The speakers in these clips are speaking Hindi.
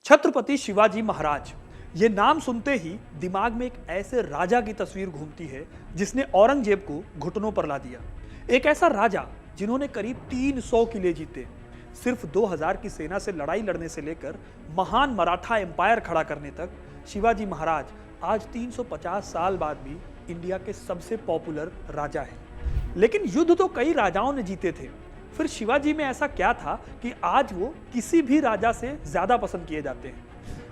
छत्रपति शिवाजी महाराज, ये नाम सुनते ही दिमाग में एक ऐसे राजा की तस्वीर घूमती है जिसने औरंगजेब को घुटनों पर ला दिया। एक ऐसा राजा जिन्होंने करीब 300 किले जीते, सिर्फ 2000 की सेना से लड़ाई लड़ने से लेकर महान मराठा एम्पायर खड़ा करने तक, शिवाजी महाराज आज 350 साल बाद भी इंडिया के सबसे पॉपुलर राजा हैं। लेकिन युद्ध तो कई राजाओं ने जीते थे, फिर शिवाजी में ऐसा क्या था कि आज वो किसी भी राजा से ज्यादा पसंद किए जाते हैं।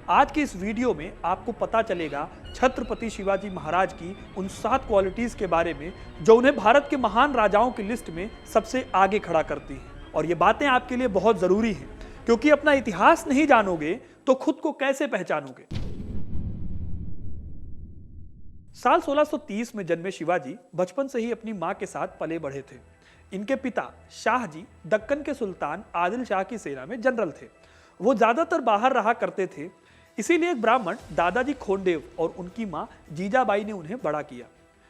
आज के इस वीडियो में आपको पता चलेगा छत्रपति शिवाजी महाराज की उन 7 क्वालिटीज के बारे में जो उन्हें भारत के महान राजाओं की लिस्ट में सबसे आगे खड़ा करती हैं। और ये बातें आपके लिए बहुत जरूरी हैं, क्योंकि अपना इतिहास नहीं जानोगे तो खुद को कैसे पहचानोगे। साल 1630 में जन्मे शिवाजी बचपन से ही अपनी मां के साथ पले बढ़े थे। इनके पिता शाहजी दक्कन के सुल्तान आदिल शाह की सेना में जनरल थे। वो ज्यादातर बाहर रहा करते थे, इसीलिए एक ब्राह्मण दादाजी खोंडेव और उनकी मां जीजाबाई ने उन्हें बड़ा किया।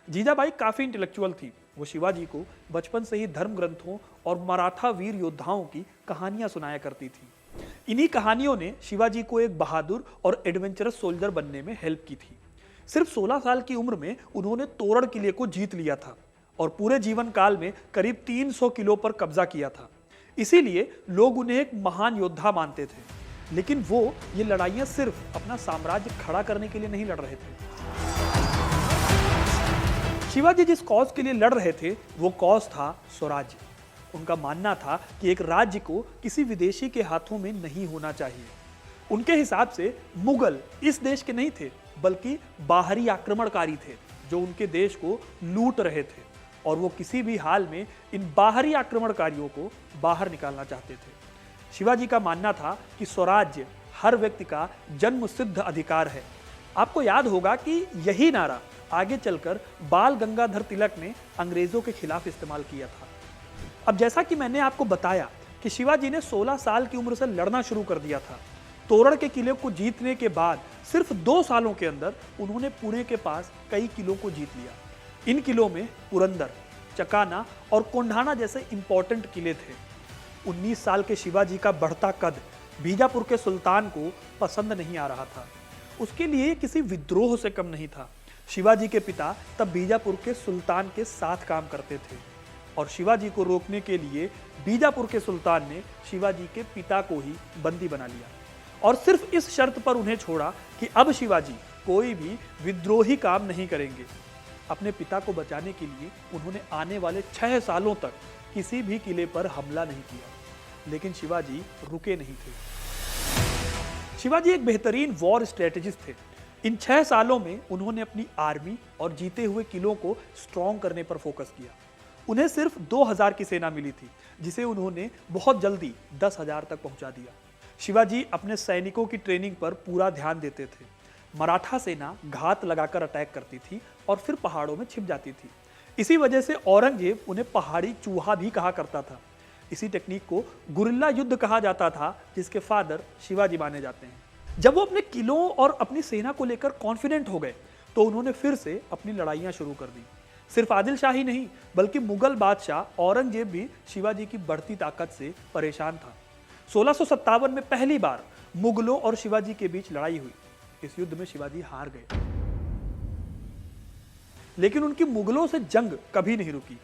जीजाबाई काफी इंटेलेक्चुअल थी। वो शिवाजी को बचपन से ही धर्म ग्रंथों और मराठा वीर योद्धाओं की कहानियां सुनाया करती थी। इन्हीं कहानियों ने शिवाजी को एक बहादुर और एडवेंचरस सोल्जर बनने में हेल्प की थी। सिर्फ 16 साल की उम्र में उन्होंने तोरण किले को जीत लिया था और पूरे जीवन काल में करीब 300 किलो पर कब्जा किया था। इसीलिए लोग उन्हें एक महान योद्धा मानते थे। लेकिन वो ये लड़ाइयां सिर्फ अपना साम्राज्य खड़ा करने के लिए नहीं लड़ रहे थे। शिवाजी जिस कॉज के लिए लड़ रहे थे वो कॉज था स्वराज्य। उनका मानना था कि एक राज्य को किसी विदेशी के हाथों में नहीं होना चाहिए। उनके हिसाब से मुगल इस देश के नहीं थे, बल्कि बाहरी आक्रमणकारी थे जो उनके देश को लूट रहे थे, और वो किसी भी हाल में इन बाहरी आक्रमणकारियों को बाहर निकालना चाहते थे। शिवाजी का मानना था कि स्वराज्य हर व्यक्ति का जन्म सिद्ध अधिकार है। आपको याद होगा कि यही नारा आगे चलकर बाल गंगाधर तिलक ने अंग्रेजों के खिलाफ इस्तेमाल किया था। अब जैसा कि मैंने आपको बताया कि शिवाजी ने 16 साल की उम्र से लड़ना शुरू कर दिया था। तोरण के किले को जीतने के बाद सिर्फ 2 सालों के अंदर उन्होंने पुणे के पास कई किलों को जीत लिया। इन किलों में पुरंदर, चकाना और कोंढाना जैसे इंपॉर्टेंट किले थे। 19 साल के शिवाजी का बढ़ता कद बीजापुर के सुल्तान को पसंद नहीं आ रहा था। उसके लिए किसी विद्रोह से कम नहीं था। शिवाजी के पिता तब बीजापुर के सुल्तान के साथ काम करते थे, और शिवाजी को रोकने के लिए बीजापुर के सुल्तान ने शिवाजी के पिता को ही बंदी बना लिया, और सिर्फ इस शर्त पर उन्हें छोड़ा कि अब शिवाजी कोई भी विद्रोही काम नहीं करेंगे। अपने पिता को बचाने के लिए उन्होंने आने वाले 6 सालों तक किसी भी किले पर हमला नहीं किया। लेकिन शिवाजी रुके नहीं थे। शिवाजी एक बेहतरीन वॉर स्ट्रेटेजिस्ट थे। इन 6 सालों में उन्होंने अपनी आर्मी और जीते हुए किलों को स्ट्रॉन्ग करने पर फोकस किया। उन्हें सिर्फ 2000 की सेना मिली थी, जिसे उन्होंने बहुत जल्दी 10,000 तक पहुंचा दिया। शिवाजी अपने सैनिकों की ट्रेनिंग पर पूरा ध्यान देते थे। मराठा सेना घात लगाकर अटैक करती थी और फिर पहाड़ों में छिप जाती थी। इसी वजह से औरंगजेब उन्हें पहाड़ी चूहा भी कहा करता था। इसी टेक्निक को गुरिल्ला युद्ध कहा जाता था, जिसके फादर शिवाजी माने जाते हैं। जब वो अपने किलों और अपनी सेना को लेकर कॉन्फिडेंट हो गए तो उन्होंने फिर से अपनी लड़ाइयां शुरू कर दी। सिर्फ आदिल शाह ही नहीं, बल्कि मुगल बादशाह औरंगजेब भी शिवाजी की बढ़ती ताकत से परेशान था। 1657 में पहली बार मुगलों और शिवाजी के बीच लड़ाई हुई। इस युद्ध में शिवाजी हार गए, लेकिन उनकी मुगलों से जंग कभी नहीं रुकी।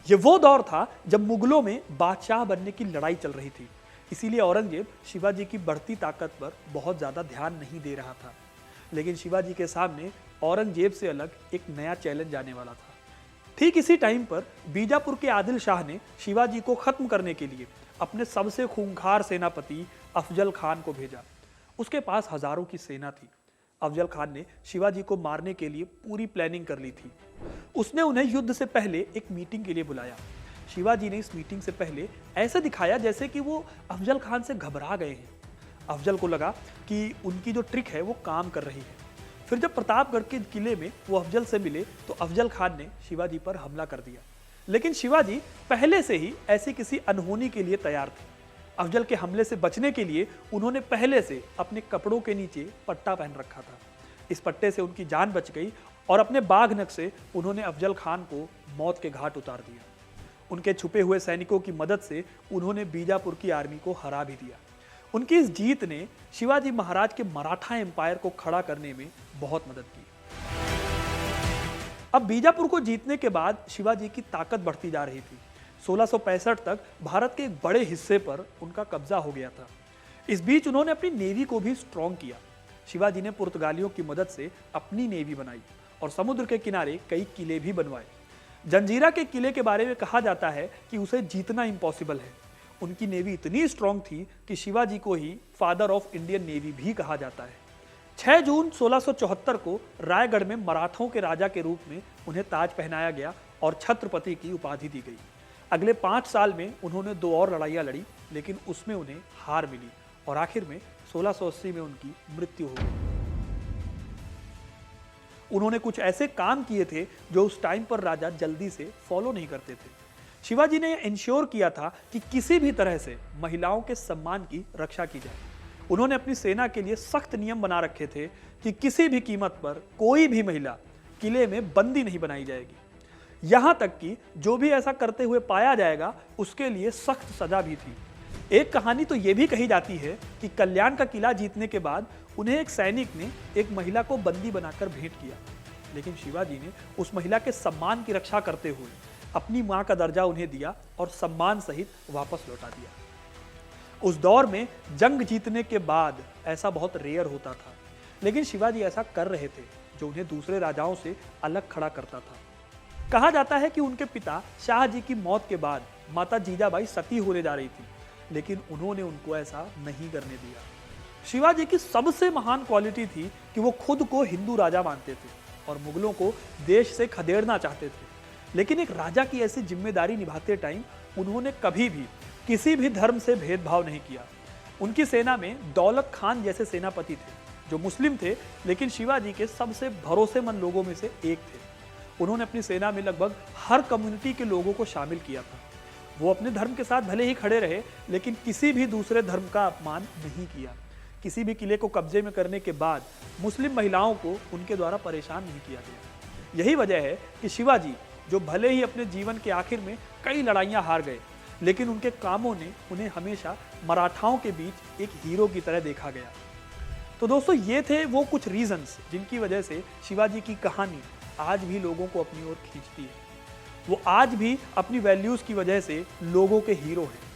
यह वो दौर था जब मुगलों में बादशाह बनने की लड़ाई चल रही थी। इसीलिए औरंगजेब शिवाजी की बढ़ती ताकत पर बहुत ज्यादा ध्यान नहीं दे रहा था। लेकिन शिवाजी के सामने औरंगजेब से अलग एक नया चैलेंज आने वाला था। ठीक इसी टाइम पर बीजापुर के आदिल शाह ने शिवाजी को खत्म करने के लिए अपने सबसे खूंखार सेनापति अफजल खान को भेजा। उसके पास हजारों की सेना थी। अफजल खान ने शिवाजी को मारने के लिए पूरी प्लानिंग कर ली थी। उसने उन्हें युद्ध से पहले एक मीटिंग के लिए बुलाया। शिवाजी ने इस मीटिंग से पहले ऐसे दिखाया जैसे कि वो अफजल खान से घबरा गए हैं। अफजल को लगा कि उनकी जो ट्रिक है वो काम कर रही है। फिर जब प्रतापगढ़ के किले में वो अफजल से मिले तो अफजल खान ने शिवाजी पर हमला कर दिया। लेकिन शिवाजी पहले से ही ऐसी किसी अनहोनी के लिए तैयार थे। अफजल के हमले से बचने के लिए उन्होंने पहले से अपने कपड़ों के नीचे पट्टा पहन रखा था। इस पट्टे से उनकी जान बच गई और अपने बाघ नख से उन्होंने अफजल खान को मौत के घाट उतार दिया। उनके छुपे हुए सैनिकों की मदद से उन्होंने बीजापुर की आर्मी को हरा भी दिया। उनकी इस जीत ने शिवाजी महाराज के मराठा एम्पायर को खड़ा करने में बहुत मदद की। अब बीजापुर को जीतने के बाद शिवाजी की ताकत बढ़ती जा रही थी। 1665 तक भारत के एक बड़े हिस्से पर उनका कब्जा हो गया था। इस बीच उन्होंने अपनी नेवी को भी स्ट्रॉन्ग किया। शिवाजी ने पुर्तगालियों की मदद से अपनी नेवी बनाई और समुद्र के किनारे कई किले भी बनवाए। जंजीरा के किले के बारे में कहा जाता है कि उसे जीतना इम्पॉसिबल है। उनकी नेवी इतनी स्ट्रॉन्ग थी कि शिवाजी को ही फादर ऑफ इंडियन नेवी भी कहा जाता है। 6 जून 1674 को रायगढ़ में मराठों के राजा के रूप में उन्हें ताज पहनाया गया और छत्रपति की उपाधि दी गई। अगले 5 साल में उन्होंने 2 और लड़ाइयां लड़ी, लेकिन उसमें उन्हें हार मिली और आखिर में 1680 में उनकी मृत्यु हो गई। उन्होंने कुछ ऐसे काम किए थे जो उस टाइम पर राजा जल्दी से फॉलो नहीं करते थे। शिवाजी ने इंश्योर किया था कि किसी भी तरह से महिलाओं के सम्मान की रक्षा की जाए। उन्होंने अपनी सेना के लिए सख्त नियम बना रखे थे कि किसी भी कीमत पर कोई भी महिला किले में बंदी नहीं बनाई जाएगी। यहां तक कि जो भी ऐसा करते हुए पाया जाएगा उसके लिए सख्त सजा भी थी। एक कहानी तो यह भी कही जाती है कि कल्याण का किला जीतने के बाद उन्हें एक सैनिक ने एक महिला को बंदी बनाकर भेंट किया, लेकिन शिवाजी ने उस महिला के सम्मान की रक्षा करते हुए अपनी मां का दर्जा उन्हें दिया और सम्मान सहित वापस लौटा दिया। उस दौर में जंग जीतने के बाद ऐसा बहुत रेयर होता था, लेकिन शिवाजी ऐसा कर रहे थे जो उन्हें दूसरे राजाओं से अलग खड़ा करता था। कहा जाता है कि उनके पिता शाहजी की मौत के बाद माता जीजाबाई सती होने जा रही थी, लेकिन उन्होंने उनको ऐसा नहीं करने दिया। शिवाजी की सबसे महान क्वालिटी थी कि वो खुद को हिंदू राजा मानते थे और मुगलों को देश से खदेड़ना चाहते थे, लेकिन एक राजा की ऐसी जिम्मेदारी निभाते टाइम उन्होंने कभी भी किसी भी धर्म से भेदभाव नहीं किया। उनकी सेना में दौलत खान जैसे सेनापति थे जो मुस्लिम थे, लेकिन शिवाजी के सबसे भरोसेमंद लोगों में से एक थे। उन्होंने अपनी सेना में लगभग हर कम्युनिटी के लोगों को शामिल किया था। वो अपने धर्म के साथ भले ही खड़े रहे, लेकिन किसी भी दूसरे धर्म का अपमान नहीं किया। किसी भी किले को कब्जे में करने के बाद मुस्लिम महिलाओं को उनके द्वारा परेशान नहीं किया गया। यही वजह है कि शिवाजी, जो भले ही अपने जीवन के आखिर में कई लड़ाइयां हार गए, लेकिन उनके कामों ने उन्हें हमेशा मराठाओं के बीच एक हीरो की तरह देखा गया। तो दोस्तों, ये थे वो कुछ रीजंस जिनकी वजह से शिवाजी की कहानी आज भी लोगों को अपनी ओर खींचती है। वो आज भी अपनी वैल्यूज की वजह से लोगों के हीरो हैं।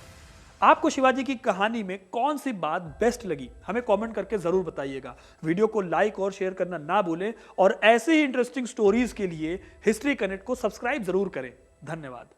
आपको शिवाजी की कहानी में कौन सी बात बेस्ट लगी, हमें कमेंट करके जरूर बताइएगा। वीडियो को लाइक और शेयर करना ना भूलें और ऐसे ही इंटरेस्टिंग स्टोरीज के लिए हिस्ट्री कनेक्ट को सब्सक्राइब जरूर करें। धन्यवाद।